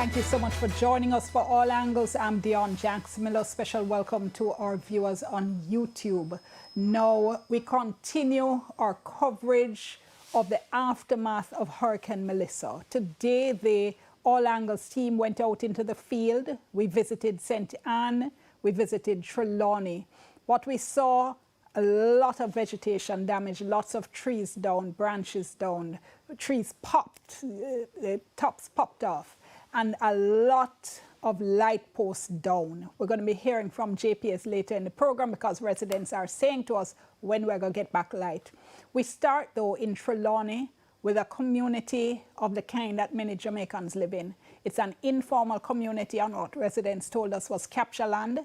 Thank you so much for joining us for All Angles. I'm Dionne Jackson Miller. Special welcome to our viewers on YouTube. Now we continue our coverage of the aftermath of Hurricane Melissa. Today, the All Angles team went out into the field. We visited St. Anne. We visited Trilani. What we saw, a lot of vegetation damage, lots of trees down, branches down, trees popped, the tops popped off, and a lot of light posts down. We're going to be hearing from JPS later in the program because residents are saying to us when we're going to get back light. We start, though, in Trilani with a community of the kind that many Jamaicans live in. It's an informal community, and what residents told us was capture land,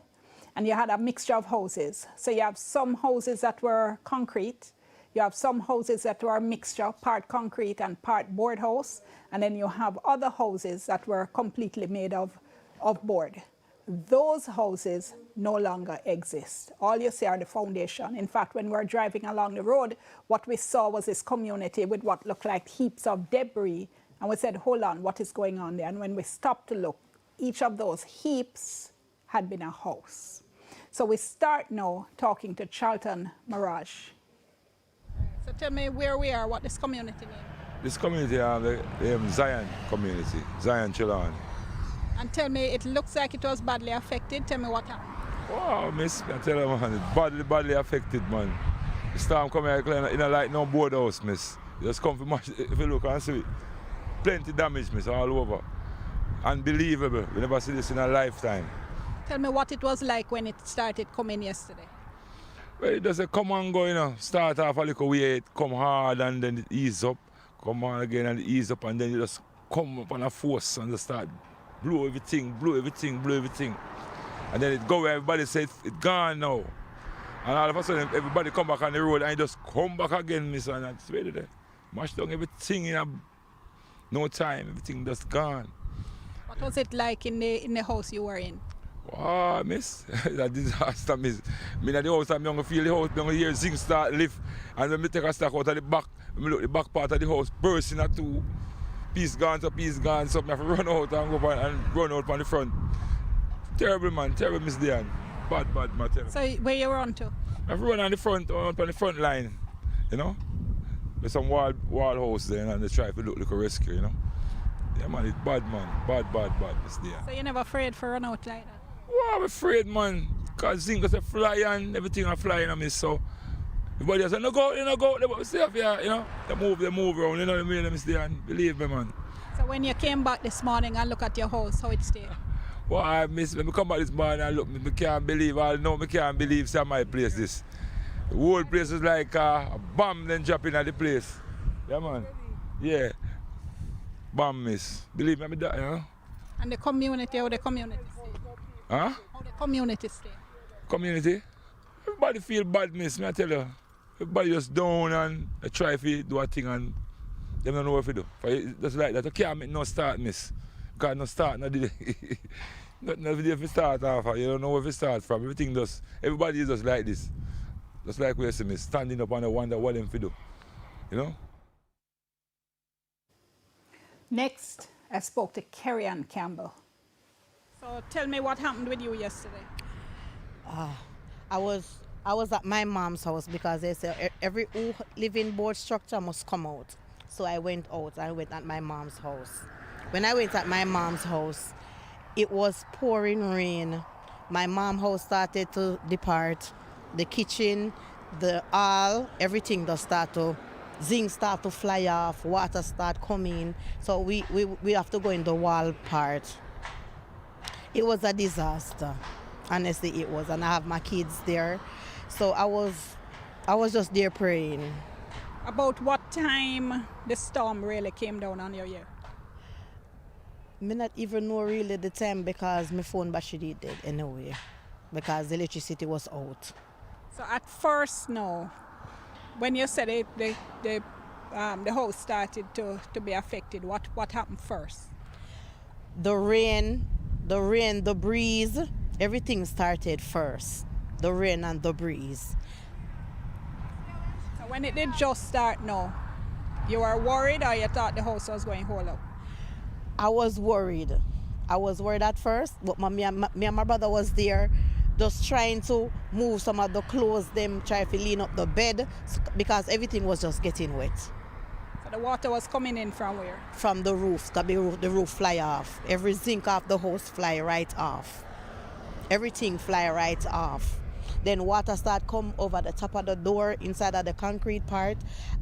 and you had a mixture of houses. So you have some houses that were concrete, you have some houses that were a mixture, part concrete and part board house, and then you have other houses that were completely made of board. Those houses no longer exist. All you see are the foundation. In fact, when we were driving along the road, what we saw was this community with what looked like heaps of debris, and we said, hold on, what is going on there? And when we stopped to look, each of those heaps had been a house. So we start now talking to Charlton Mirage. So tell me where we are, what this community name? This community is the Zion community, Zion Trilani. And tell me, it looks like it was badly affected. Tell me what happened. Wow, miss, I tell you, man, it's badly affected, man. The storm come here, in a like no board house, miss. Just come from, if you look and see it, plenty damage, miss, all over. Unbelievable. We never see this in a lifetime. Tell me what it was like when it started coming yesterday. Well, it does come and go, you know. Start off a little way, it come hard and then it ease up. Come on again and it ease up, and then you just come up on a force and just start blow everything, blow everything, blow everything. And then it go where everybody says it's gone now. And all of a sudden everybody come back on the road and it just come back again, miss, and it's ready there. Mash down everything in no time, everything just gone. What was it like in the house you were in? Wow, miss, that disaster, miss. Me at the house, I'm going to feel the house, I'm going to hear zinc start lift. And when I take a stack out of the back, I look the back part of the house bursting at two. Piece gone, so piece gone, so I have to run out and go and run out on the front. Terrible, man, terrible, Miss Dionne. Bad, man, terrible. So where you run to? I have to run on the front line, you know. There's some wall house there and they try to look like a rescue, you know. Yeah, man, it's bad, man. Bad, Miss Dionne. So you're never afraid for run out like that? Well, I'm afraid, man, because zinc is a fly and everything are flying on me, so everybody else say, no go, they stay up here, you know. They move around, you know what I mean, Miss Dionne? Believe me, man. So when you came back this morning and look at your house, how it stayed? Well, when I come back this morning and look, I can't believe, I can't believe some my place this. The whole place is like a bomb then dropping at the place. Yeah, man. Yeah. Bomb, miss. Believe me, you know. And the community, how the community stay? Huh? How the community stay? Community? Everybody feel bad, miss, I tell you. Everybody just down and try to do a thing and they don't know what to do. Just like that, you can't make no start, miss. Because no start, no delay. No video if you start off, you don't know where to start from. Everybody is just like this. Just like we see, miss, standing up and I wonder what them to do. You know? Next, I spoke to Kerry Ann Campbell. So tell me what happened with you yesterday. I was at my mom's house because they said every living board structure must come out. So I went out. I went at my mom's house. When I went at my mom's house, it was pouring rain. My mom's house started to depart. The kitchen, the hall, everything just start to, zinc start to fly off, water start coming. So we have to go in the wall part. It was a disaster. Honestly, it was, and I have my kids there. So I was just there praying. About what time the storm really came down on your ear? Me not even know really the time because my phone battery dead anyway, because the electricity was out. So at first, no, when you said it, the house started to be affected, what happened first? The rain, the breeze, everything started first. The rain and the breeze. So when it did just start now, you were worried or you thought the house was going to hold up? I was worried I was worried at first, but me and my brother was there just trying to move some of the clothes, them try to lean up the bed because everything was just getting wet. So the water was coming in from where? From the roof, the roof fly off. Every zinc off the house fly right off. Everything fly right off. Then water start come over the top of the door inside of the concrete part,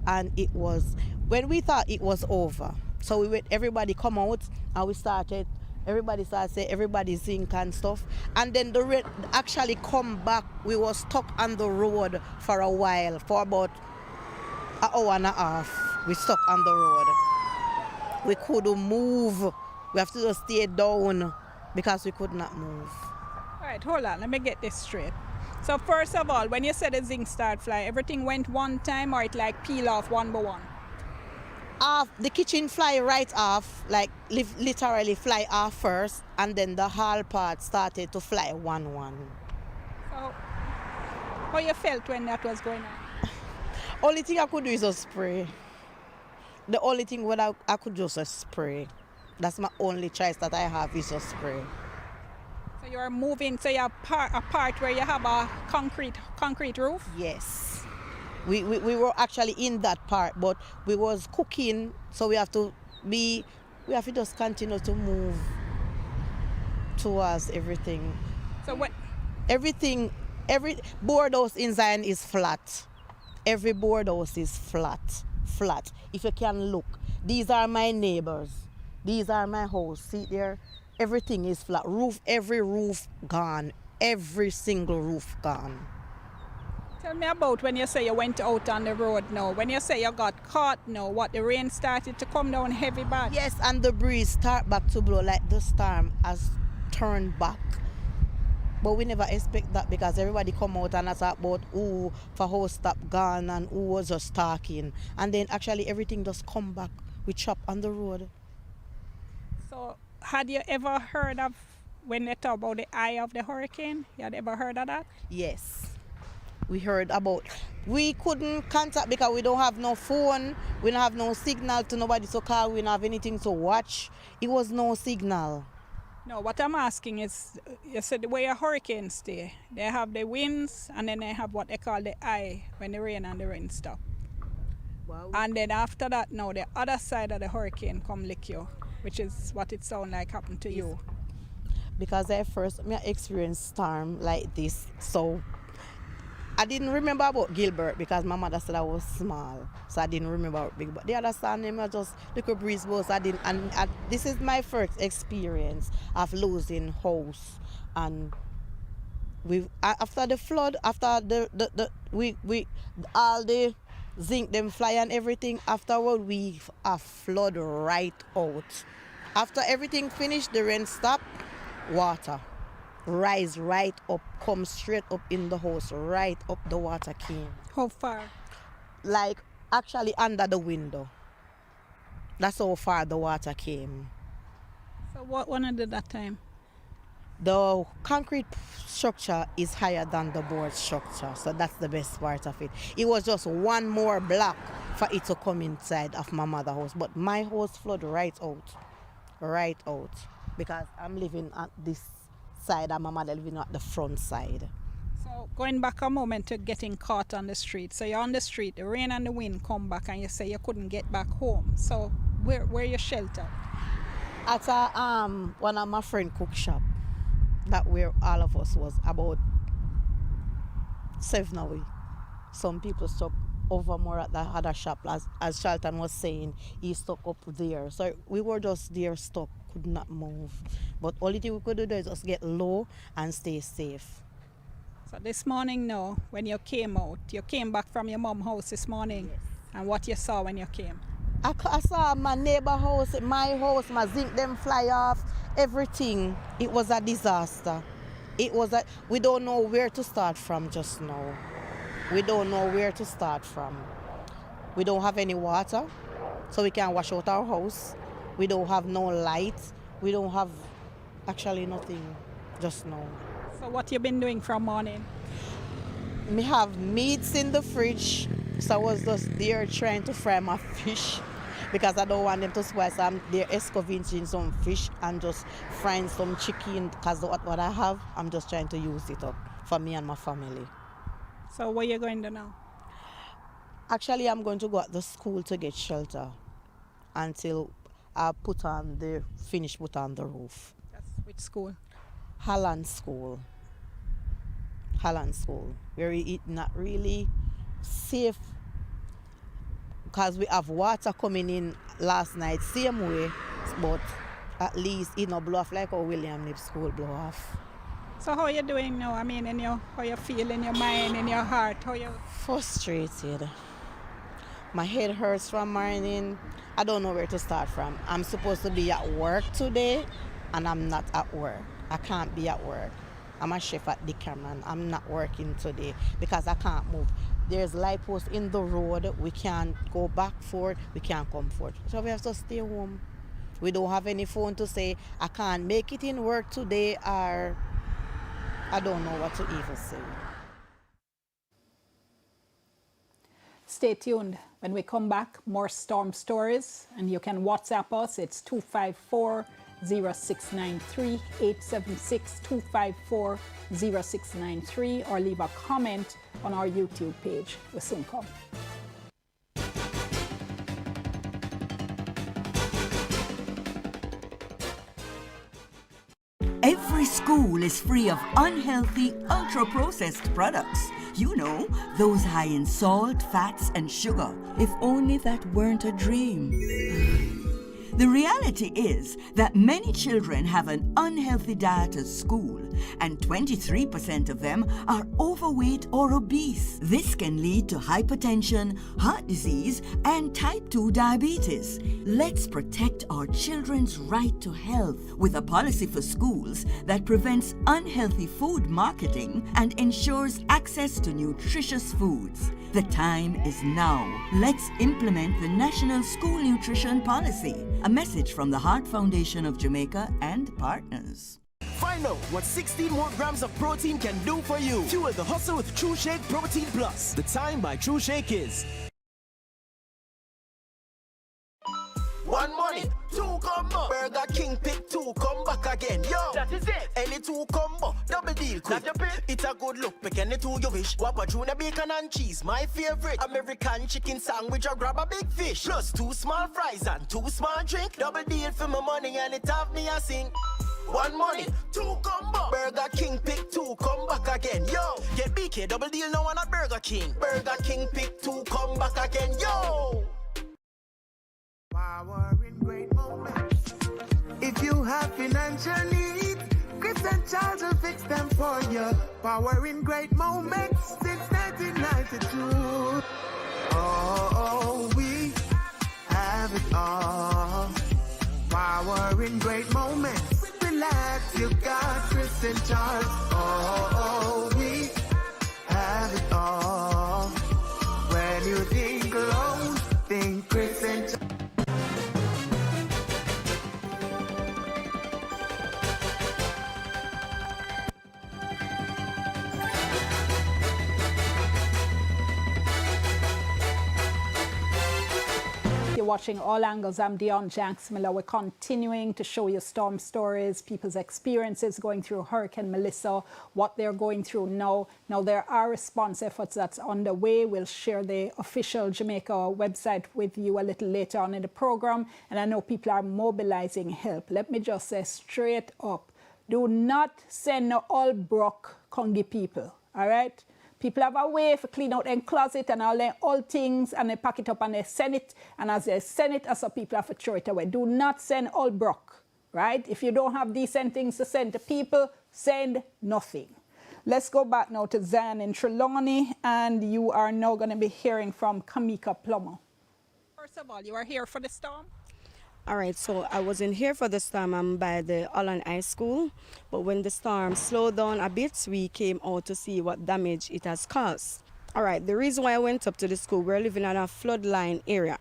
and it was, when we thought it was over, so we went, everybody come out, and we started, everybody started saying everybody zinc and stuff, and then the rain actually come back. We was stuck on the road for a while, for about an hour and a half. We stuck on the road. We couldn't move. We have to just stay down because we could not move. All right, hold on, let me get this straight. So first of all, when you said the zinc start fly, everything went one time or it like peel off one by one? The kitchen fly right off, like literally fly off first, and then the hall part started to fly one. So how you felt when that was going on? Only thing I could do is just spray. The only thing what I could just spray. That's my only choice that I have is just spray. So you're moving, so you have a part where you have a concrete roof? Yes. We were actually in that part, but we was cooking, so we have to just continue to move towards everything. So what? Every board house in Zion is flat. Every board house is flat. If you can look, these are my neighbors. These are my house. See there? Everything is flat. Every roof gone. Every single roof gone. Tell me about when you say you went out on the road now. When you say you got caught now, what, the rain started to come down heavy bad? Yes, and the breeze start back to blow, like the storm has turned back. But we never expect that because everybody come out and talk about who for house stop gone and who was just talking. And then actually everything just come back. We chop on the road. So had you ever heard of when they talk about the eye of the hurricane? You had ever heard of that? Yes. We heard about. We couldn't contact because we don't have no phone. We don't have no signal to nobody to call. We don't have anything to watch. It was no signal. No, what I'm asking is, you said the way a hurricane stay, they have the winds and then they have what they call the eye when the rain and the rain stop. Wow. And then after that, now the other side of the hurricane come lick you, which is what it sound like happened to you. Because I first experienced storm like this, so I didn't remember about Gilbert because my mother said I was small, so I didn't remember about big. But the other storm, them were just little breeze boats. I didn't, and this is my first experience of losing house, and we after the flood, after we all the zinc them fly and everything. Afterward, we a flood right out. After everything finished, the rain stopped, water rise right up, come straight up in the house, right up the water came. How far? Like actually under the window. That's how far the water came. So what one did that time? The concrete structure is higher than the board structure, so that's the best part of it. It was just one more block for it to come inside of my mother's house, but my house flooded right out, because I'm living at this side and my mother living at the front side. So going back a moment to getting caught on the street. So you're on the street, the rain and the wind come back and you say you couldn't get back home. So where you sheltered? At one of my friend cook shop. That where all of us was about 7 away. Some people stuck over more at the other shop, as Charlton was saying, he stuck up there. So we were just there stuck, could not move. But only thing we could do is just get low and stay safe. So this morning now, when you came out, you came back from your mom's house this morning. Yes. And what you saw when you came? I saw my neighbor house, my house, my zinc them fly off, everything. It was a disaster. We don't know where to start from just now. We don't know where to start from. We don't have any water, so we can't wash out our house. We don't have no light. We don't have actually nothing just now. So what you been doing from morning? We have meats in the fridge, so I was just there trying to fry my fish. because I don't want them to spoil. So I'm there escovaging some fish and just frying some chicken because what I have, I'm just trying to use it up for me and my family. So where you going to now? Actually, I'm going to go at the school to get shelter until I finish put on the roof. That's which school? Holland School, where it's not really safe because we have water coming in last night, same way, but at least it not blow off like how William Nip School blow off. So how you doing now? I mean, how you feel in your mind, in your heart? How you? Frustrated. My head hurts from morning. I don't know where to start from. I'm supposed to be at work today, and I'm not at work. I can't be at work. I'm a chef at the Cameron. I'm not working today because I can't move. There's light posts in the road. We can't go back forward. We can't come forward. So we have to stay home. We don't have any phone to say, I can't make it in work today, or I don't know what to even say. Stay tuned. When we come back, more storm stories, and you can WhatsApp us. It's 254-0693, 876-254-0693, or leave a comment on our YouTube page. We'll soon come. Every school is free of unhealthy, ultra-processed products. You know, those high in salt, fats, and sugar. If only that weren't a dream. The reality is that many children have an unhealthy diet at school, and 23% of them are overweight or obese. This can lead to hypertension, heart disease, and type 2 diabetes. Let's protect our children's right to health with a policy for schools that prevents unhealthy food marketing and ensures access to nutritious foods. The time is now. Let's implement the National School Nutrition Policy. A message from the Heart Foundation of Jamaica and partners. Find out what 16 more grams of protein can do for you. Fuel the hustle with True Shake Protein Plus. The time by True Shake is 1 money, 2 combo. Burger King pick 2, come back again. Yo, that is it. Any 2 combo, double deal quick. It's a good look, pick any 2 you wish. Whopper tuna, bacon and cheese, my favorite. American chicken sandwich or grab a big fish. Plus 2 small fries and 2 small drink. Double deal for my money and it have me a sing. 1 money, 2 combo. Burger King pick 2, come back again. Yo, get BK double deal now on a Burger King. Burger King pick 2, come back again. Yo. Power in great moments. If you have financial needs, Chris and Charles will fix them for you. Power in great moments since 1992. Oh, we have it all. Power in great moments. Relax, you got Chris and Charles. Oh, we have it all. When you think alone, think Chris and Charles. You're watching All Angles. I'm Dionne Jackson-Miller. We're continuing to show you storm stories, people's experiences going through Hurricane Melissa, what they're going through now. Now, there are response efforts that's underway. We'll share the official Jamaica website with you a little later on in the program. And I know people are mobilizing help. Let me just say straight up, do not send no all broke Kongi people, all right? People have a way to clean out their closet and all their old things, and they pack it up and they send it. And as they send it, so people have to throw it away. Do not send all broke, right? If you don't have decent things to send to people, send nothing. Let's go back now to Zan in Trilani, and you are now going to be hearing from Kamika Plummer. First of all, you are here for the storm? All right, so I wasn't here for the storm. I'm by the Holland High School. But when the storm slowed down a bit, we came out to see what damage it has caused. All right, the reason why I went up to the school, we're living in a floodline area.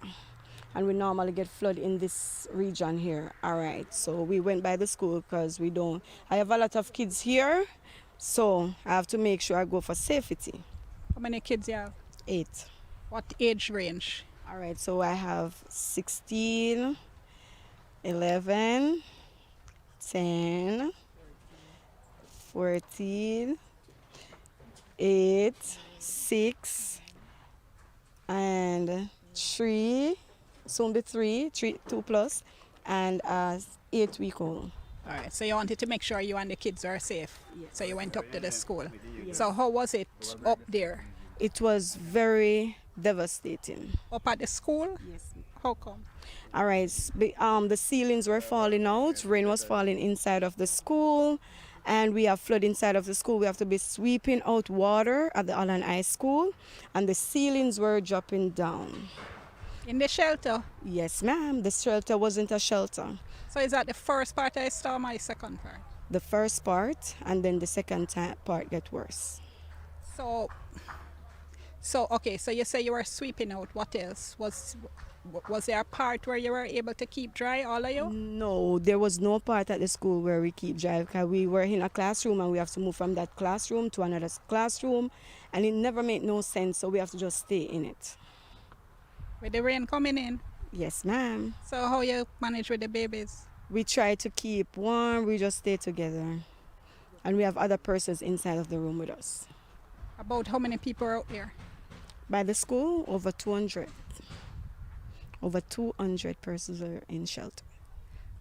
And we normally get flood in this region here. All right, so we went by the school because I have a lot of kids here. So I have to make sure I go for safety. How many kids you have? 8. What age range? All right, so I have 16, 11, 10, 14, 8, 6, and 3, soon be 3, 2 plus, and 8-week-old. All right, so you wanted to make sure you and the kids are safe. Yes. So you went up to the school. Yes. So how was it up there? It was very devastating. Up at the school? Yes. How come? All right, the ceilings were falling out, rain was falling inside of the school, and we have flood inside of the school. We have to be sweeping out water at the Holland High School, and the ceilings were dropping down. In the shelter? Yes, ma'am, the shelter wasn't a shelter. So is that the first part of the storm or the second part? The first part, and then the second part get worse. So okay, so you say you were sweeping out. What else? Was there a part where you were able to keep dry, all of you? No, there was no part at the school where we keep dry, because we were in a classroom and we have to move from that classroom to another classroom, and it never made no sense, so we have to just stay in it. With the rain coming in? Yes, ma'am. So how you manage with the babies? We try to keep warm, we just stay together. And we have other persons inside of the room with us. About how many people are out there? By the school, over 200. Over 200 persons are in shelter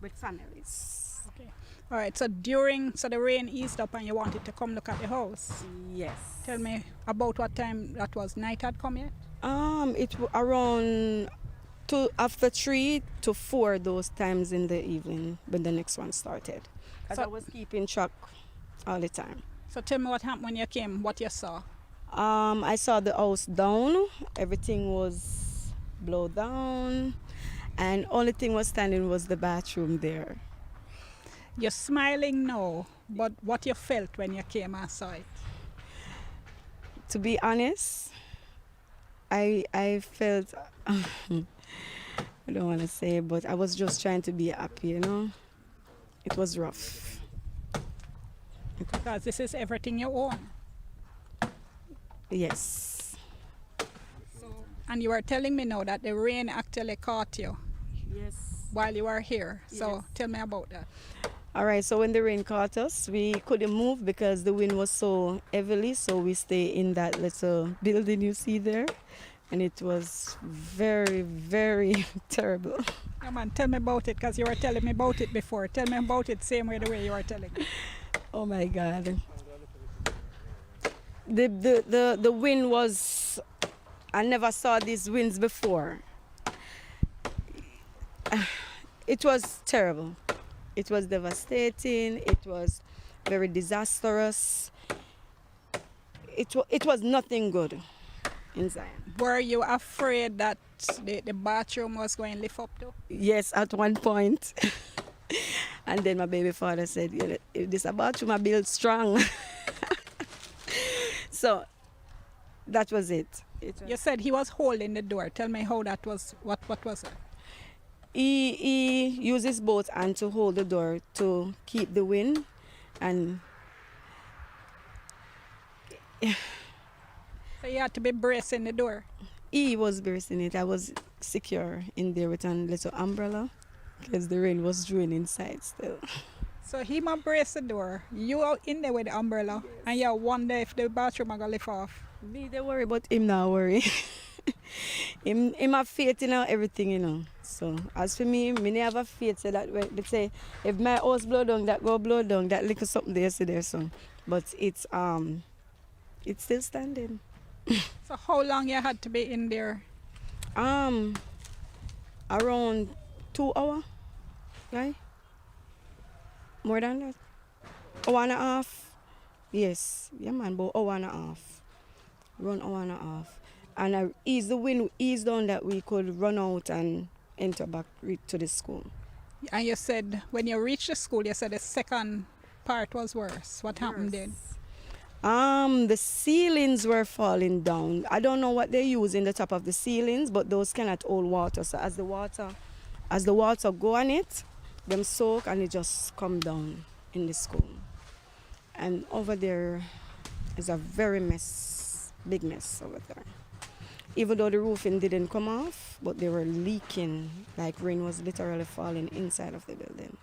with families. Okay. All right, so the rain eased up and you wanted to come look at the house. Yes. Tell me about what time that was. Night had come yet? Around after 3 to 4 those times in the evening when the next one started. Because I was keeping track all the time. So tell me what happened when you came, what you saw. I saw the house down, everything was blown down, and only thing was standing was the bathroom there. You're smiling now, but what you felt when you came and saw it? To be honest, I felt, I don't want to say, but I was just trying to be happy, you know. It was rough. Because this is everything you own. Yes. And you were telling me now that the rain actually caught you. Yes. While you were here. So Yes. tell me about that. All right, so when the rain caught us, we couldn't move because the wind was so heavily, so we stay in that little building you see there, and it was very, very terrible. Come on, tell me about it, because you were telling me about it before. Tell me about it same way the way you were telling me. Oh my God. The wind was, I never saw these winds before. It was terrible. It was devastating. It was very disastrous. It was nothing good inside. Were you afraid that the bathroom was going to lift up too? Yes, at one point. And then my baby father said, yeah, if this bathroom I built strong. So that was it. You said he was holding the door. Tell me how that was. What was it? He used his both hand to hold the door to keep the wind, and So you had to be bracing the door. he was bracing it. I was secure in there with a little umbrella because the rain was drawing inside still. So he might brace the door. You out in there with the umbrella, yes. And you wonder if the bathroom are gonna lift off. Me they worry, but him not worry. him have faith in everything, you know. So as for me never have faith so that way. They say if my house blow down, that go blow down, that little something there, so there, so. But it's still standing. So how long you had to be in there? Around 2 hours, right? More than that. 1.5 hours. Yes, yeah man, about 1.5 hours. Run 1.5 hours. And I ease the wind, ease down that we could run out and enter back to the school. And you said when you reached the school, you said the second part was worse. What happened then? The ceilings were falling down. I don't know what they use in the top of the ceilings, but those cannot hold water. So as the water go on it, them soak and it just come down in the school. And over there is a very big mess over there. even though the roofing didn't come off, but they were leaking, like rain was literally falling inside of the building.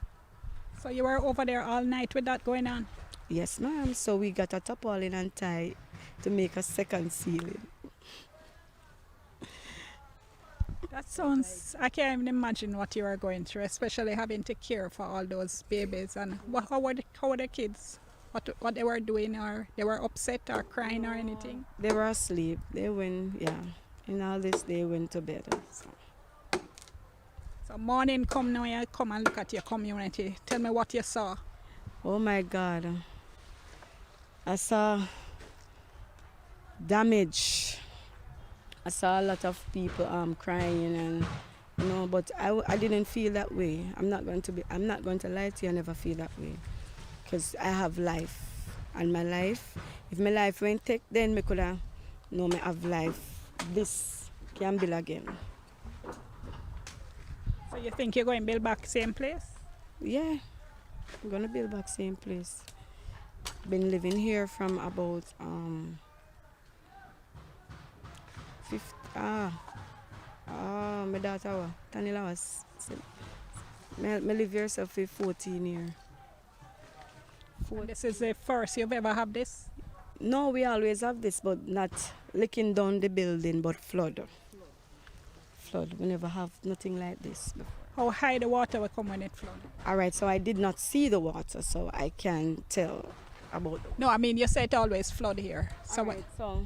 So you were over there all night with that going on? Yes, ma'am. So we got a tarpaulin and tie to make a second ceiling. That sounds, I can't even imagine what you were going through, especially having to care for all those babies. And how were the kids? What they were doing, or they were upset or crying or anything? They were asleep. They went, yeah. In all this, they went to bed. So morning come now, you come and look at your community. Tell me what you saw. Oh my God. I saw damage. I saw a lot of people crying, and but I didn't feel that way. I'm not going to lie to you. I never feel that way, because I have life, and my life. If my life went take, then me coulda me have life. This can build again. So you think you're going to build back same place? Yeah, I'm gonna build back same place. Been living here from about my daughter Tanila was me live here so for 14 years. And this is the first you've ever had this? No, we always have this, but not licking down the building, but flood. Flood. We never have nothing like this before. How high the water will come when it flood? All right, so I did not see the water, so I can't tell about. No, I mean you said it always flood here. So Alright, so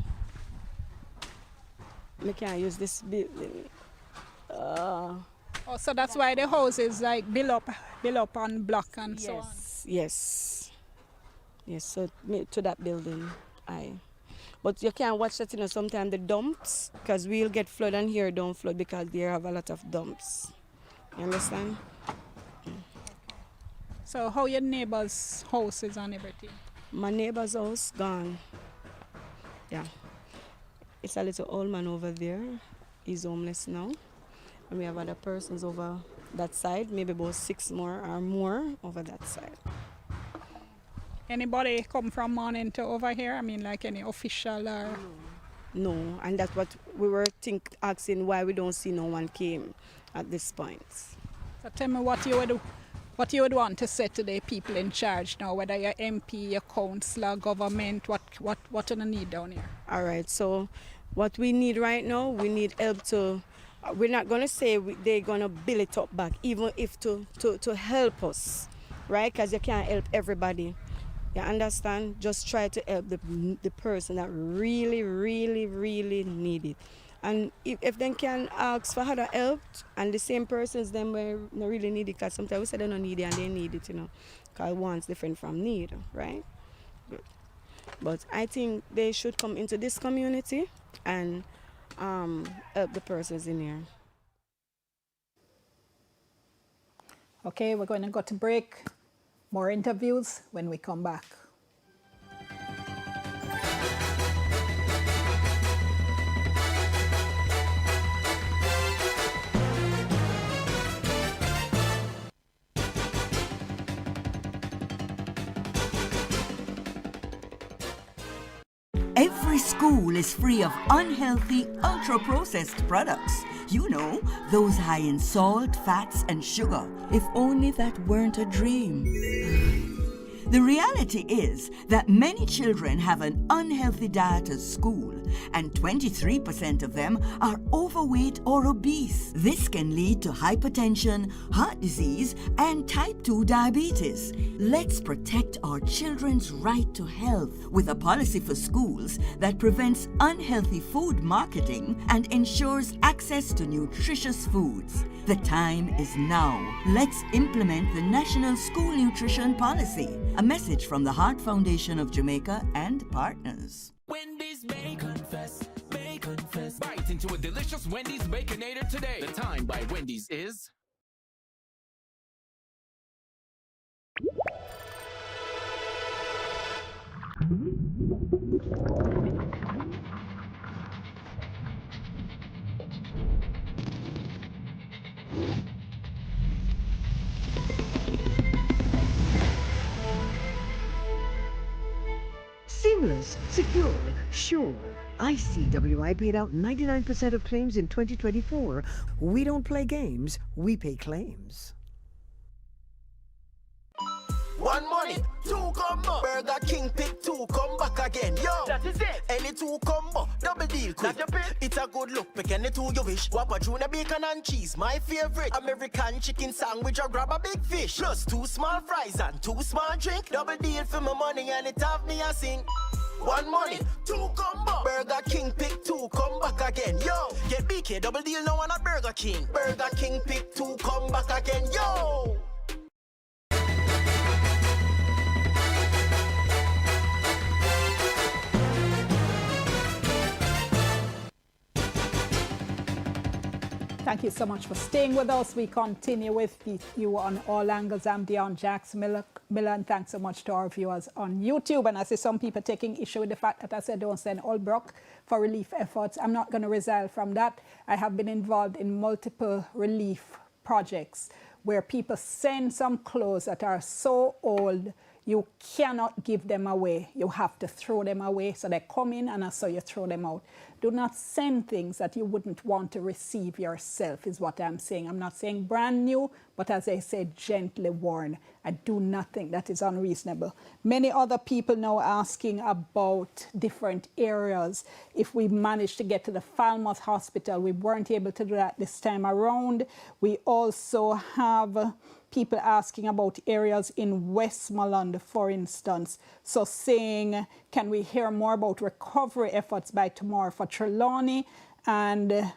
we can't use this building. oh, so that's why the house is like built up on block and so on. Yes. So to that building, But you can't watch that, sometimes the dumps, because we'll get flood and here don't flood because they have a lot of dumps. You understand? So how your neighbor's house is and everything? My neighbor's house gone. Yeah. It's a little old man over there. He's homeless now. And we have other persons over that side, maybe about 6 more or more over that side. Anybody come from morning to over here? I mean, like any official or? No, and that's what we were asking why we don't see no one came at this point. So tell me what you would want to say to the people in charge now, whether you're MP, your councillor, government, what do you need down here? All right, so what we need right now, we need help to, we're not going to say they're going to build it up back, even if to help us, right? Because you can't help everybody. You understand? Just try to help the person that really, really, really need it. And if they can ask for other help, and the same persons then will not really need it, because sometimes we say they don't need it and they need it, because one's different from need, right? Good. But I think they should come into this community and help the persons in here. Okay, we're going to go to break. More interviews when we come back. Every school is free of unhealthy, ultra-processed products. Those high in salt, fats, and sugar. If only that weren't a dream. The reality is that many children have an unhealthy diet at school, and 23% of them are overweight or obese. This can lead to hypertension, heart disease, and type 2 diabetes. Let's protect our children's right to health with a policy for schools that prevents unhealthy food marketing and ensures access to nutritious foods. The time is now. Let's implement the National School Nutrition Policy. A message from the Heart Foundation of Jamaica and partners. Wendy's Bacon Fest, Bacon Fest. Bite into a delicious Wendy's Baconator today. The time by Wendy's is... Seamless, secure, sure. ICWI paid out 99% of claims in 2024. We don't play games, we pay claims. One money, two combo. Burger King pick two, come back again. Yo, that is it. Any two combo, double deal quick. It's a good look, pick any two you wish. Whopper Junior bacon and cheese, my favorite. American chicken sandwich or grab a big fish. Plus two small fries and two small drink. Double deal for my money and it have me a sing. One money, two combo. Burger King pick two, come back again. Yo, get BK double deal now on a Burger King. Burger King pick two, come back again. Yo. Thank you so much for staying with us. We continue with you on All Angles. I'm Dionne Jackson Miller, and thanks so much to our viewers on YouTube. And I see some people taking issue with the fact that I said don't send Holbrook for relief efforts. I'm not going to resile from that. I have been involved in multiple relief projects where people send some clothes that are so old you cannot give them away. You have to throw them away. So they come in and so you throw them out. Do not send things that you wouldn't want to receive yourself is what I'm saying. I'm not saying brand new, but as I said, gently worn. I do not think that is unreasonable. Many other people now asking about different areas. If we managed to get to the Falmouth Hospital, we weren't able to do that this time around. We also have people asking about areas in Westmoreland, for instance. So saying, can we hear more about recovery efforts by tomorrow for Trilani? And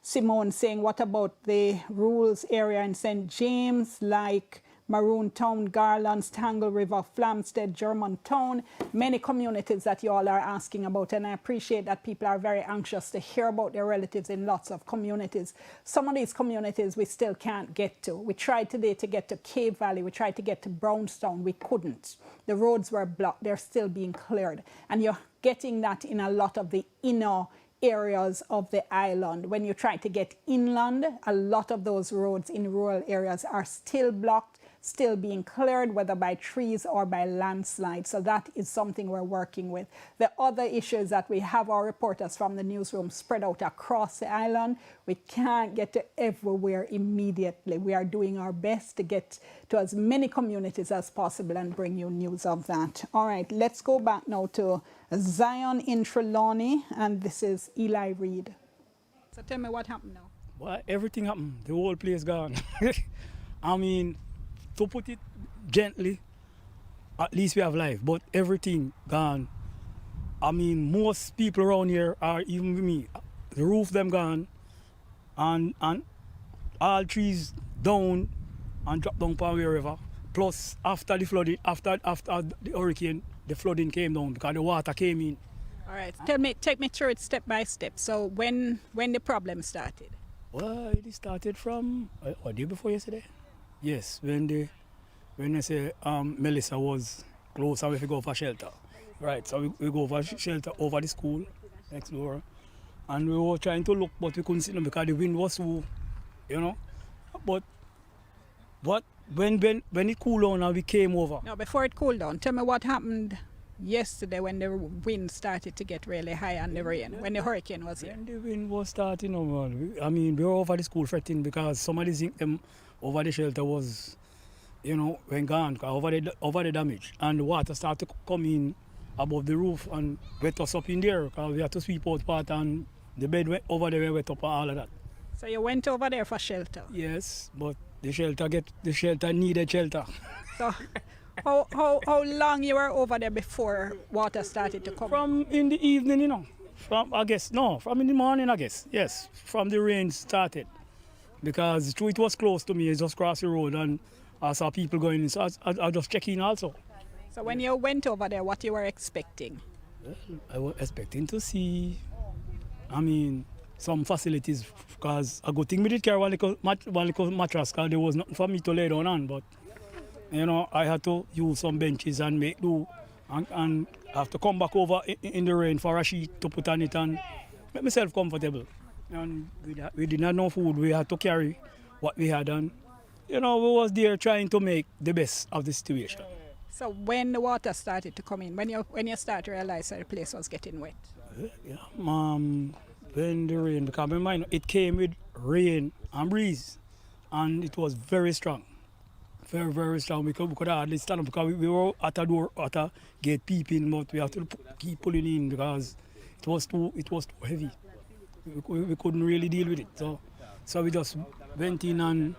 Simone saying, what about the rules area in St. James, like Maroon Town, Garlands, Tangle River, Flamstead, Germantown, many communities that you all are asking about. And I appreciate that people are very anxious to hear about their relatives in lots of communities. Some of these communities we still can't get to. We tried today to get to Cave Valley. We tried to get to Brownstown. We couldn't. The roads were blocked. They're still being cleared. And you're getting that in a lot of the inner areas of the island. When you try to get inland, a lot of those roads in rural areas are still blocked, still being cleared, whether by trees or by landslides. So that is something we're working with. The other issue is that we have our reporters from the newsroom spread out across the island. We can't get to everywhere immediately. We are doing our best to get to as many communities as possible and bring you news of that. All right, let's go back now to Zion in Trelawney, and this is Eli Reed. So tell me what happened now. Well, everything happened. The whole place gone. I mean, to put it gently, at least we have life, but everything gone. I mean, most people around here are, even with me, the roof them gone, and all trees down and dropped down from wherever. Plus, after the flooding, after the hurricane, the flooding came down because the water came in. All right, take me through it step by step. So when the problem started? Well, it started from a day before yesterday. Yes, when they say Melissa was close and we have to go for shelter. Right, so we go for shelter over the school next door. And we were trying to look, but we couldn't see them because the wind was so, you know. But when it cooled down and we came over. Now, before it cooled down, tell me what happened yesterday when the wind started to get really high and the rain, when the hurricane was here. When the wind was starting over, I mean, we were over the school fretting because somebody think them over the shelter was, you know, went gone over the damage. And the water started to come in above the roof and wet us up in there because we had to sweep out part and the bed went over there, wet up and all of that. So you went over there for shelter? Yes, but the shelter needed shelter. So how long you were over there before water started to come? From in the evening, you know. From in the morning, I guess. Yes, from the rain started. Because it was close to me, I just crossed the road and I saw people going in, so I just check in also. So when you went over there, what you were expecting? Well, I was expecting to see, I mean, some facilities, because a good thing we did carry one little mattress because there was nothing for me to lay down on, but you know, I had to use some benches and make do and I have to come back over in the rain for a sheet to put on it and make myself comfortable. And we didn't have no food, we had to carry what we had and you know, we was there trying to make the best of the situation. So when the water started to come in, when you start to realize that the place was getting wet? Yeah, when the rain, because my mind, it came with rain and breeze, and it was very strong. Very, very strong. We could hardly stand up because we were at a door, at a gate peeping, but we have to keep pulling in because it was too heavy. We couldn't really deal with it. So we just went in and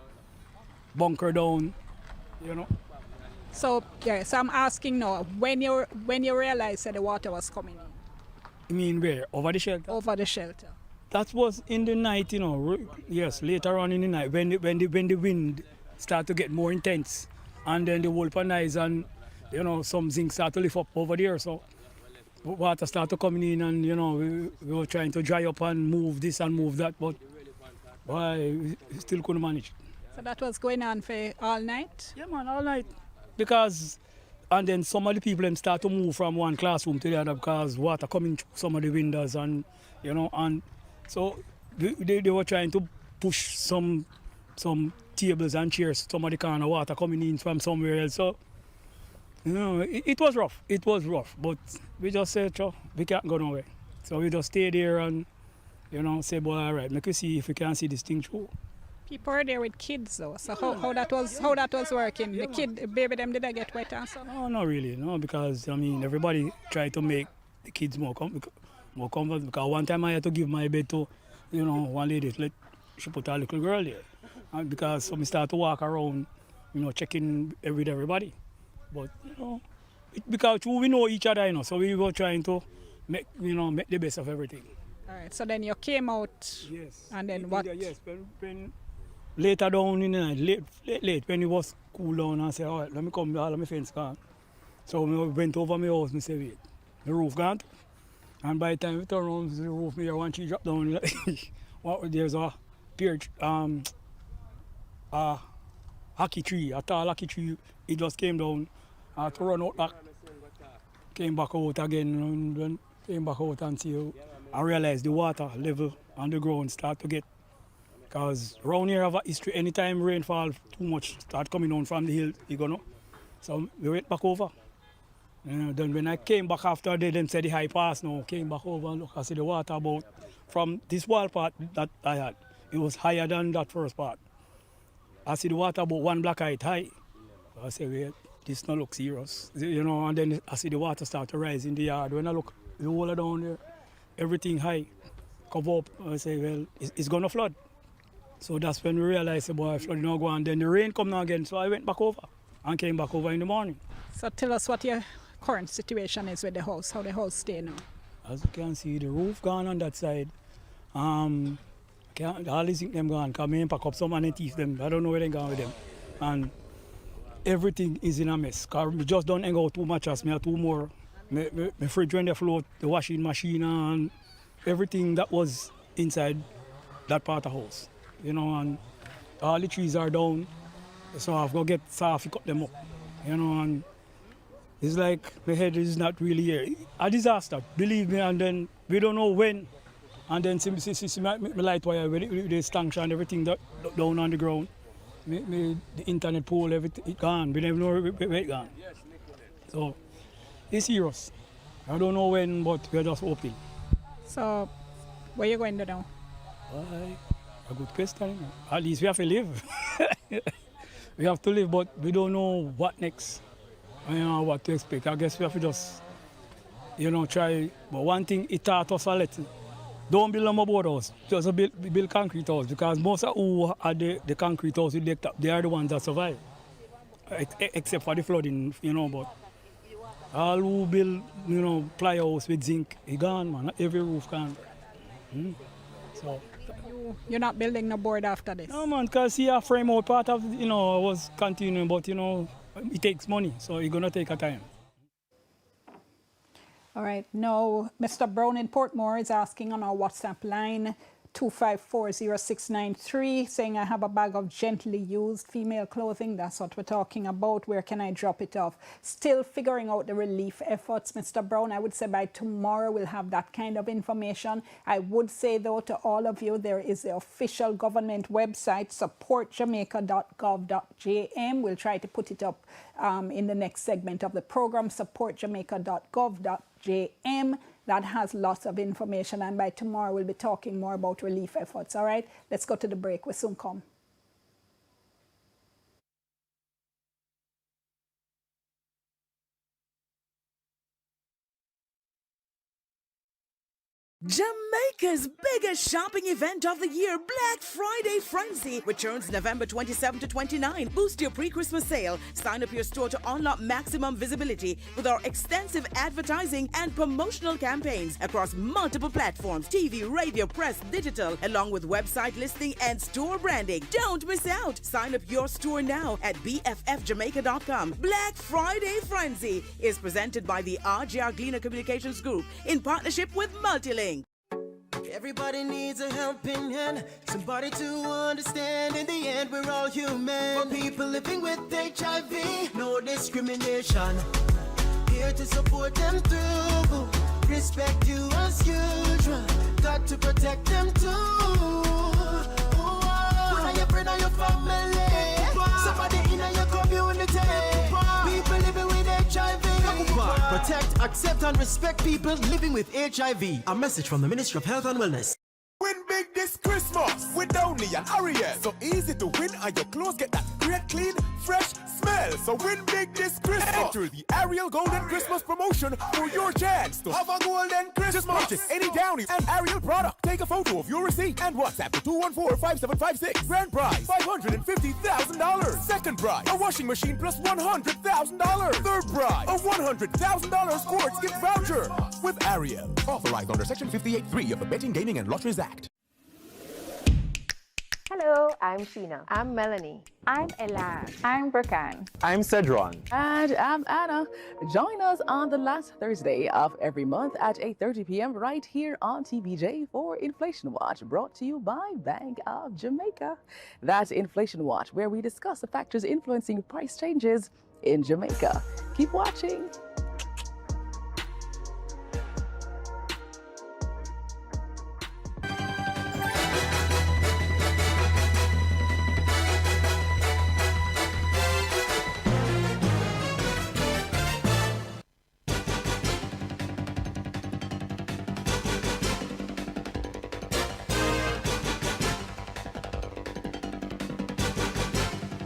bunker down, you know. So I'm asking now, when you realized that the water was coming in? You mean where? Over the shelter? Over the shelter. That was in the night, you know. Yes, later on in the night when the wind start to get more intense, and then the whole panais and you know some zinc start to lift up over there. So water start to coming in, and you know we were trying to dry up and move this and move that, but we still couldn't manage. So that was going on for all night? Yeah, man, all night. Because, and then some of the people them start to move from one classroom to the other because water coming through some of the windows, and you know, and so they were trying to push some tables and chairs, some of the kind of water coming in from somewhere else. So, you know, it was rough. It was rough, but we just said, we can't go nowhere. So we just stay there and, you know, say, boy, all right, make we see if we can see this thing through. People were there with kids though, so how that was working? The baby them, did they get wet and so? No, not really, no, because I mean everybody tried to make the kids more comfortable. Because one time I had to give my bed to, you know, one lady. She put a little girl there, and because so we start to walk around, you know, checking with everybody. But you know, because we know each other, you know, so we were trying to make the best of everything. All right. So then you came out. Yes. And then what? Yes. When later down in the night, late when it was cool down, I said, all right, let me come, all of my friends gone. So we went over my house and said, wait, the roof gone. And by the time we turn around, the roof, me one tree dropped down. There's a pear, hockey tree, a tall hockey tree. It just came down. I had to run out back. Came back out again, and then came back out and see. I realized the water level on the ground start to get. Because around here have a history, anytime rainfall too much start coming down from the hill, you know. So we went back over. Then when I came back after they then said the high pass now, came back over and look, I see the water about from this wall part that I had. It was higher than that first part. I see the water about 1 block height high. So I say, wait, this not look serious. You know, and then I see the water start to rise in the yard. When I look, the whole down there, everything high, cover up. I say, well, it's gonna flood. So that's when we realized, boy, flooding now go on. Then the rain come now again, so I went back over and came back over in the morning. So tell us what your current situation is with the house, how the house stay now. As you can see, the roof gone on that side. All these things them gone, because I pack up some and thief them. I don't know where they gone with them. And everything is in a mess. Because we just don't hang out too much as me have 2 more. My fridge when they float, the washing machine and everything that was inside that part of the house. You know, and all the trees are down, so I've got to get saw to cut them up. You know, and it's like the head is not really here. A disaster, believe me, and then we don't know when. And then see my light wire with the stanchion and everything that down on the ground. The internet pole, everything it gone. We never know where it gone. So it's serious. I don't know when, but we're just hoping. So where you going to now? A good question. At least we have to live. We have to live, but we don't know what next. I don't know what to expect. I guess we have to just, you know, try. But one thing, it taught us a lesson. Don't build a board house. Just build concrete house. Because most of who are the concrete house, they are the ones that survive. Except for the flooding, you know. But all who build, you know, ply house with zinc, it's gone, man. Every roof gone. So. You're not building a board after this? No, man, because see, a frame out part of, you know, I was continuing, but, you know, it takes money, so it's going to take a time. All right. Now, Mr. Brown in Portmore is asking on our WhatsApp line 2540693 saying I have a bag of gently used female clothing. That's what we're talking about. Where can I drop it off? Still figuring out the relief efforts, Mr. Brown. I would say by tomorrow we'll have that kind of information. I would say though to all of you, there is the official government website, supportjamaica.gov.jm. We'll try to put it up in the next segment of the program, supportjamaica.gov.jm. That has lots of information, and by tomorrow we'll be talking more about relief efforts. All right, let's go to the break. We'll soon come. Jamaica's biggest shopping event of the year, Black Friday Frenzy, returns November 27 to 29. Boost your pre-Christmas sale. Sign up your store to unlock maximum visibility with our extensive advertising and promotional campaigns across multiple platforms, TV, radio, press, digital, along with website listing and store branding. Don't miss out. Sign up your store now at bffjamaica.com. Black Friday Frenzy is presented by the RJR Gleaner Communications Group in partnership with Multilink. Everybody needs a helping hand, somebody to understand. In the end, we're all human. For people living with HIV, no discrimination. Here to support them through. Respect you as usual. Got to protect them too. Put on your friend or your family. Somebody in your community. People living with HIV. Protect, accept, and respect people living with HIV. A message from the Ministry of Health and Wellness. Win big this Christmas with Dionne and Ariel. So easy to win and your clothes get that great, clean, fresh smell. So win big this Christmas. Enter the Ariel Golden Christmas promotion for your chance to have a golden Christmas. Just purchase any Downy and Ariel product. Take a photo of your receipt and WhatsApp to 214-5756. Grand prize, $550,000. Second prize, a washing machine plus $100,000. Third prize, a $100,000 sports gift voucher. With Ariel. Authorized under Section 58.3 of the Betting, Gaming, and Lotteries Act. Hello, I'm Sheena. I'm Melanie. I'm Elan. I'm Burkan. I'm Cedron. And I'm Anna. Join us on the last Thursday of every month at 8:30 p.m. right here on TVJ for Inflation Watch, brought to you by Bank of Jamaica. That's Inflation Watch, where we discuss the factors influencing price changes in Jamaica. Keep watching.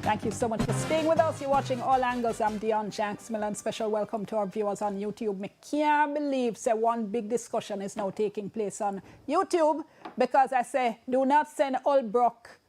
Thank you so much for staying with us. You're watching All Angles. I'm Dionne Jacksmiller, and special welcome to our viewers on YouTube. I can't believe one big discussion is now taking place on YouTube, because I say do not send Holbrook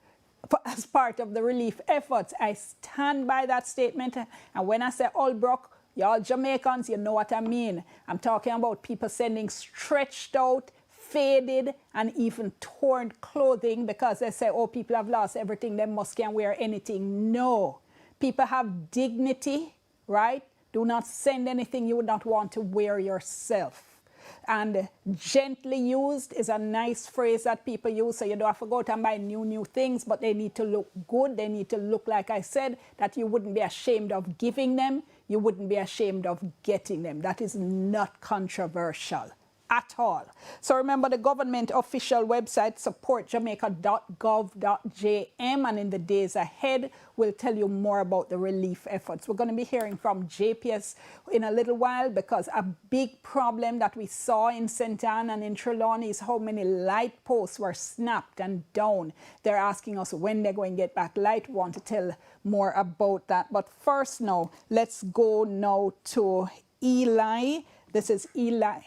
as part of the relief efforts. I stand by that statement, and when I say Holbrook, y'all Jamaicans, you know what I mean. I'm talking about people sending stretched out, faded, and even torn clothing, because they say, oh, people have lost everything, they can't wear anything. No. People have dignity, right? Do not send anything you would not want to wear yourself. And gently used is a nice phrase that people use, so you don't have to go out and buy new things, but they need to look good. They need to look, like I said, that you wouldn't be ashamed of giving them. You wouldn't be ashamed of getting them. That is not controversial at all. So remember, the government official website, supportjamaica.gov.jm, and in the days ahead, we'll tell you more about the relief efforts. We're going to be hearing from JPS in a little while, because a big problem that we saw in St. Ann and in Trilani is how many light posts were snapped and down. They're asking us when they're going to get back light. We want to tell more about that. But first now, let's go now to Eli. This is Eli.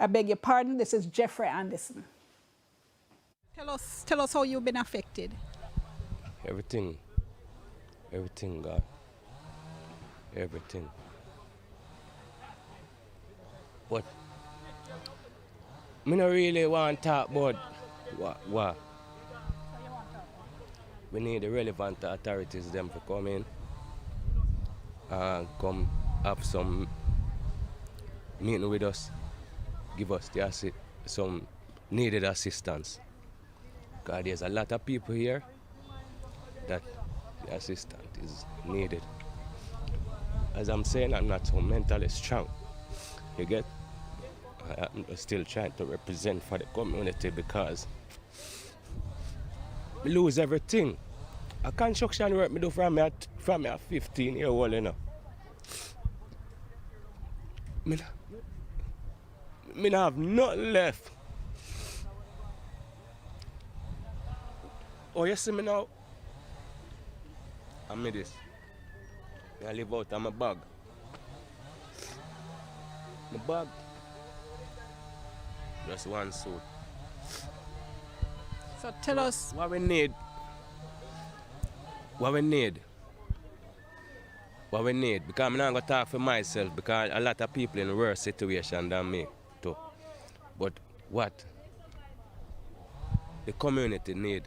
I beg your pardon, this is Jeffrey Anderson. Tell us how you've been affected. Everything, God. Everything. But I don't really want to talk about what. We need the relevant authorities them to come in and come have some meeting with us. Give us some needed assistance. Because there's a lot of people here that the assistance is needed. As I'm saying, I'm not so mentally strong. You get? I'm still trying to represent for the community because I lose everything. A construction work me do from me 15 years old, you know. Me not have nothing left. Oh, you see me now? I'm this. I live out of my bag. My bag. Just one suit. So tell us what we need. What we need. What we need. Because I'm not going to talk for myself because a lot of people in a worse situation than me too. But what the community need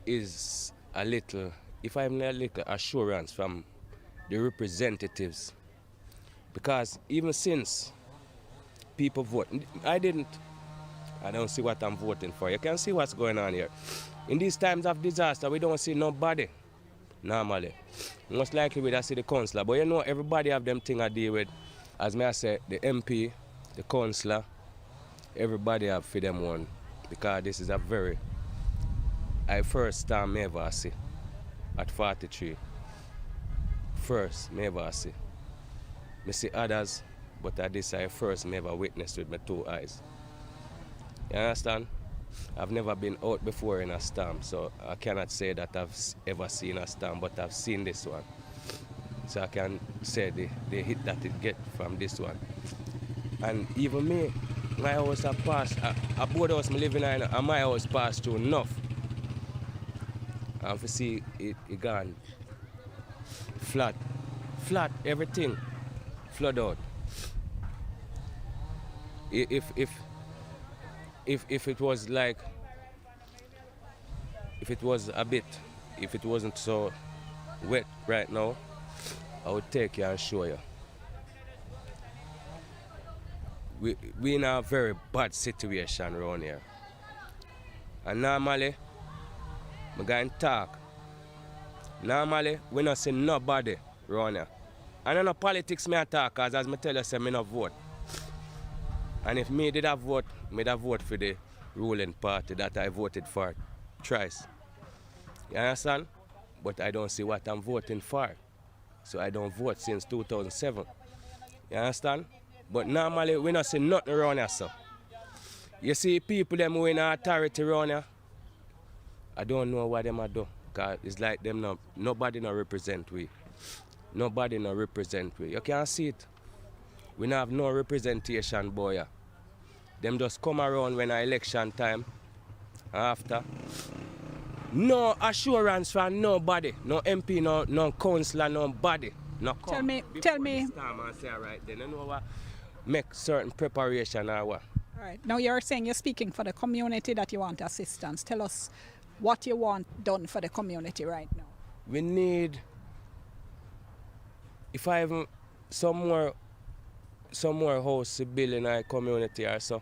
is a little, if I have a little assurance from the representatives. Because even since people vote, I don't see what I'm voting for. You can see what's going on here. In these times of disaster, we don't see nobody normally. Most likely we don't see the councillor, but you know everybody have them thing I deal with. As I say, the MP, the councillor, everybody have for them one. Because this is a very, first time I ever see at 43. First I ever see. I see others, but at this I first never witnessed with my two eyes. You understand? I've never been out before in a storm, so I cannot say that I've ever seen a storm, but I've seen this one. So I can say the hit that it get from this one. And even me, my house have passed, a board house I'm living in, and my house passed through enough. And to see it gone flat, everything flood out. If it was like, if it was a bit, if it wasn't so wet right now, I would take you and show you. We in a very bad situation around here. And normally, I'm going to talk. Normally, we don't see nobody around here. And I know politics me talk, because as I tell you, I don't vote. And if me did have vote, I'd have vote for the ruling party that I voted for twice. You understand? But I don't see what I'm voting for. So I don't vote since 2007. You understand? But normally we don't see nothing around here, so. You see people them who in authority around here, I don't know what them are do. Because it's like them nobody no represent we. Nobody no represent we. You can't see it. We don't have no representation, boy. Them just come around when election time. After. No assurance from nobody. No MP, no councillor, nobody. No tell me. Right then, you know what? Make certain preparation or what. All right. Now you're saying you're speaking for the community that you want assistance. Tell us what you want done for the community right now. We need, if I have some more house to build in our community or so,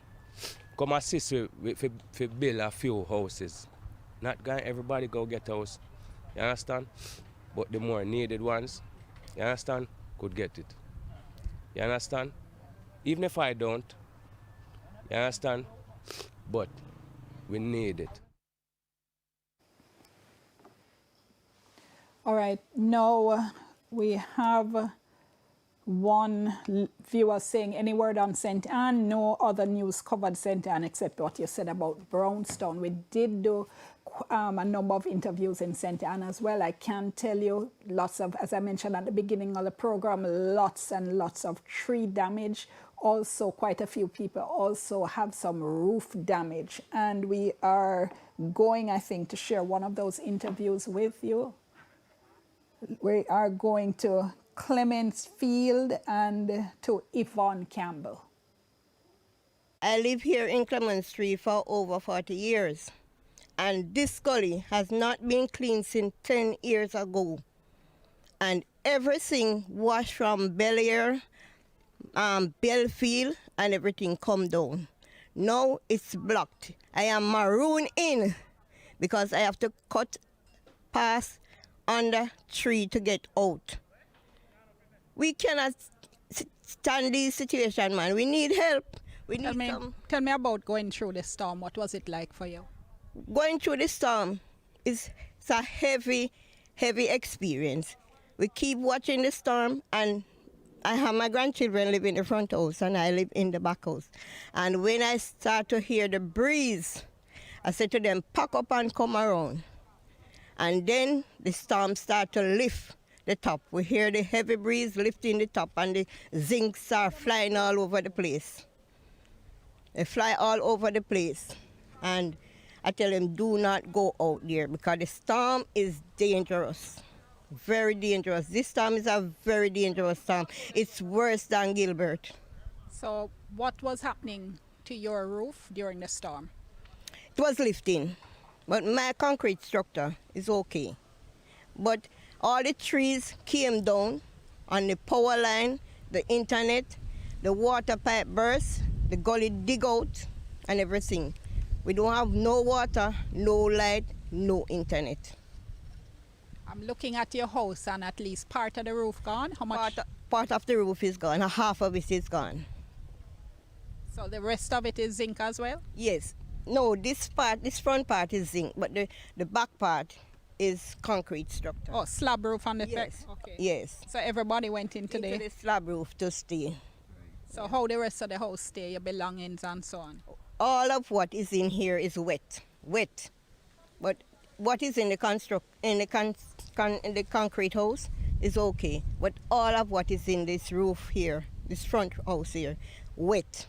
come assist to build a few houses. Not going everybody go get a house. You understand? But the more needed ones, you understand, could get it. You understand? Even if I don't, you understand? But we need it. All right, now we have one viewer saying, any word on St. Anne? No other news covered St. Anne except what you said about Brownstown. We did do a number of interviews in St. Anne as well. I can tell you lots of, as I mentioned at the beginning of the program, lots and lots of tree damage. Also, quite a few people also have some roof damage. And we are going, I think, to share one of those interviews with you. We are going to Clements Field and to Yvonne Campbell. I live here in Clements Street for over 40 years. And this gully has not been cleaned since 10 years ago. And everything washed from Bel Air, Belfield, and everything come down. Now it's blocked. I am marooned in because I have to cut past under tree to get out. We cannot stand this situation, man. We need help. We need Tell me about going through the storm. What was it like for you? Going through the storm it's a heavy experience. We keep watching the storm, and I have my grandchildren live in the front house and I live in the back house. And when I start to hear the breeze, I say to them, pack up and come around. And then the storm start to lift the top. We hear the heavy breeze lifting the top, and the zincs are flying all over the place. They fly all over the place. And I tell them, do not go out there because the storm is dangerous. Very dangerous. This storm is a very dangerous storm. It's worse than Gilbert. So what was happening to your roof during the storm? It was lifting, but my concrete structure is okay. But all the trees came down on the power line, the internet, the water pipe burst, the gully dig out, and everything. We don't have no water, no light, no internet. I'm looking at your house, and at least part of the roof gone. How much? Part of the roof is gone, and half of it is gone. So the rest of it is zinc as well? Yes. No, this front part is zinc, but the back part is concrete structure. Oh, slab roof on the Yes. Okay. Yes. So everybody went in today? Into the slab roof to stay. So how the rest of the house stay, your belongings and so on? All of what is in here is wet. But what is in the concrete house is okay. But all of what is in this roof here, this front house here, wet.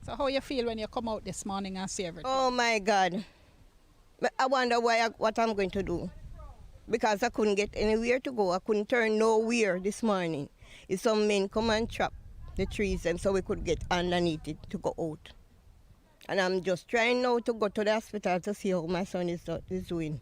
So how you feel when you come out this morning and see everything? Oh my God. I wonder what I'm going to do. Because I couldn't get anywhere to go. I couldn't turn nowhere this morning. If some men come and chop the trees and so we could get underneath it to go out. And I'm just trying now to go to the hospital to see how my son is doing.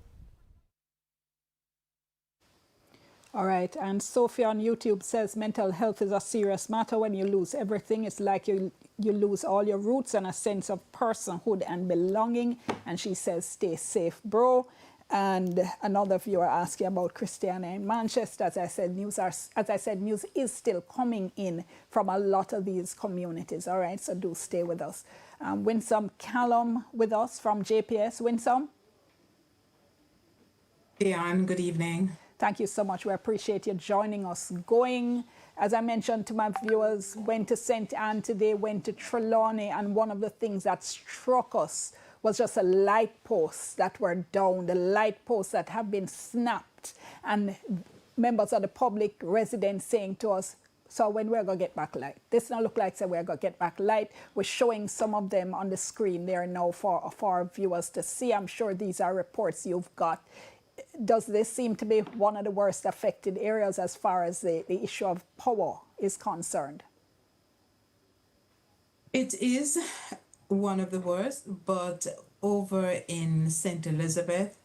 All right, and Sophie on YouTube says mental health is a serious matter. When you lose everything, it's like you lose all your roots and a sense of personhood and belonging. And she says, stay safe, bro. And another viewer asking about Christiana in Manchester. As I said, news is still coming in from a lot of these communities. All right, so do stay with us. Winsome Callum with us from JPS. Winsome? Dionne, good evening. Thank you so much. We appreciate you joining us. Going, as I mentioned to my viewers, went to St. Anne today, went to Trilani, and one of the things that struck us was just a light posts that were down, the light posts that have been snapped, and members of the public, residents saying to us, so when we're going to get back light? This don't look like so we're going to get back light. We're showing some of them on the screen there now for our viewers to see. I'm sure these are reports you've got. Does this seem to be one of the worst affected areas as far as the issue of power is concerned? It is one of the worst, but over in St. Elizabeth,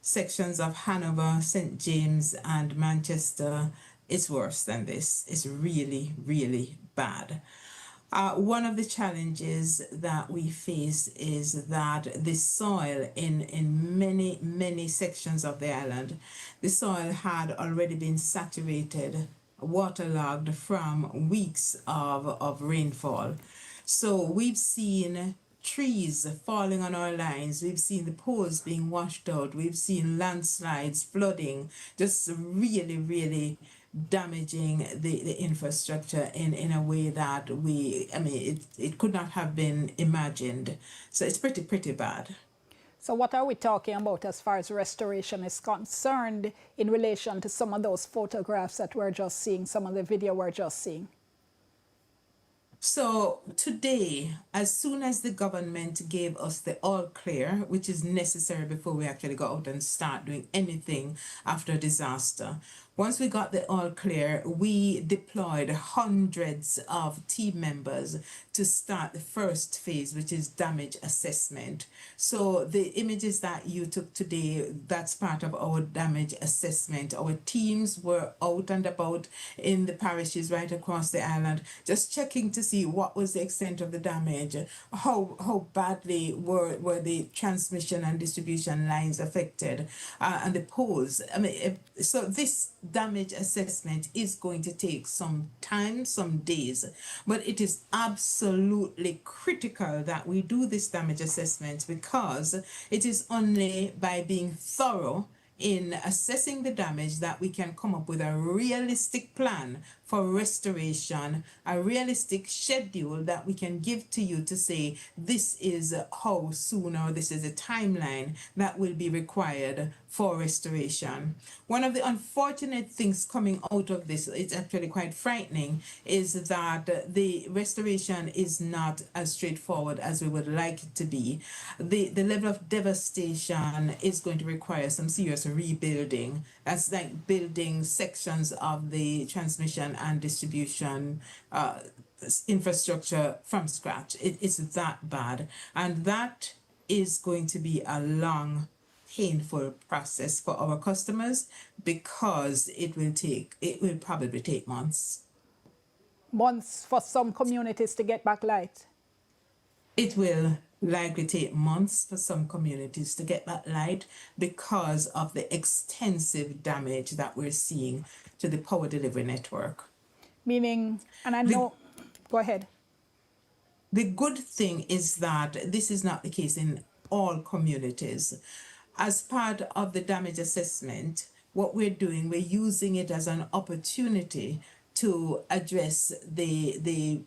sections of Hanover, St. James and Manchester, it's worse than this. It's really, really bad. One of the challenges that we face is that the soil in many sections of the island, the soil had already been saturated, waterlogged from weeks of rainfall. So we've seen trees falling on our lines, we've seen the poles being washed out, we've seen landslides, flooding, just really damaging the infrastructure in a way that it could not have been imagined. So it's pretty bad. So what are we talking about as far as restoration is concerned in relation to some of those photographs that we're just seeing, some of the video we're just seeing? So today, as soon as the government gave us the all clear, which is necessary before we actually go out and start doing anything after a disaster, Once we got the all clear, we deployed hundreds of team members to start the first phase, which is damage assessment. So the images that you took today, that's part of our damage assessment. Our teams were out and about in the parishes right across the island, just checking to see what was the extent of the damage, how badly were the transmission and distribution lines affected, and the poles. I mean, so this damage assessment is going to take some time, some days, but it is absolutely critical that we do this damage assessment, because it is only by being thorough in assessing the damage that we can come up with a realistic plan for restoration, a realistic schedule that we can give to you to say this is how soon, or this is a timeline that will be required for restoration. One of the unfortunate things coming out of this, it's actually quite frightening, is that the restoration is not as straightforward as we would like it to be. The level of devastation is going to require some serious rebuilding. That's like building sections of the transmission and distribution infrastructure from scratch. It's that bad. And that is going to be a long, painful process for our customers, because it will probably take months. Months for some communities to get back light. It will likely take months for some communities to get back light, because of the extensive damage that we're seeing to the power delivery network. Meaning, and I know, go ahead. The good thing is that this is not the case in all communities. As part of the damage assessment, what we're doing, we're using it as an opportunity to address the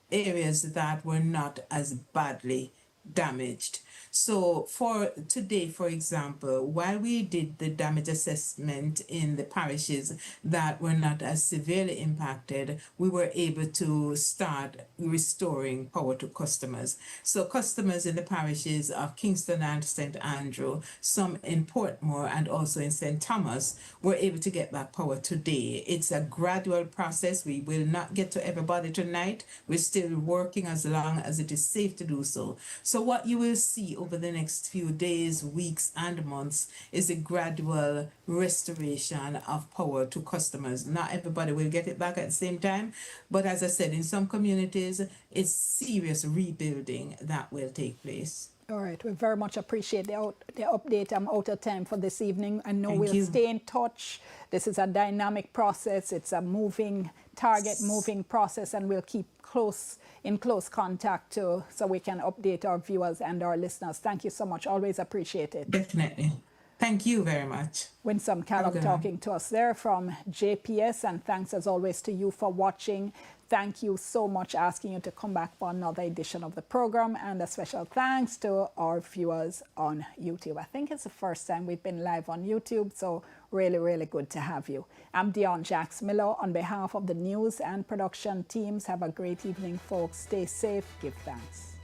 areas that were not as badly damaged. So for today, for example, while we did the damage assessment in the parishes that were not as severely impacted, we were able to start restoring power to customers. So customers in the parishes of Kingston and St. Andrew, some in Portmore and also in St. Thomas, were able to get back power today. It's a gradual process. We will not get to everybody tonight. We're still working as long as it is safe to do so. So what you will see over the next few days, weeks, and months is a gradual restoration of power to customers. Not everybody will get it back at the same time, but as I said, in some communities, it's serious rebuilding that will take place. All right, we very much appreciate the update. I'm out of time for this evening. I know we'll stay in touch. This is a dynamic process. It's a moving target, moving process, and we'll keep in close contact so we can update our viewers and our listeners. Thank you so much. Always appreciate it. Definitely. Thank you very much. Winsome Callum talking to us there from JPS, and thanks as always to you for watching. Thank you so much, asking you to come back for another edition of the program, and a special thanks to our viewers on YouTube. I think it's the first time we've been live on YouTube, so really, really good to have you. I'm Dionne Jax-Miller. On behalf of the news and production teams, have a great evening, folks. Stay safe. Give thanks.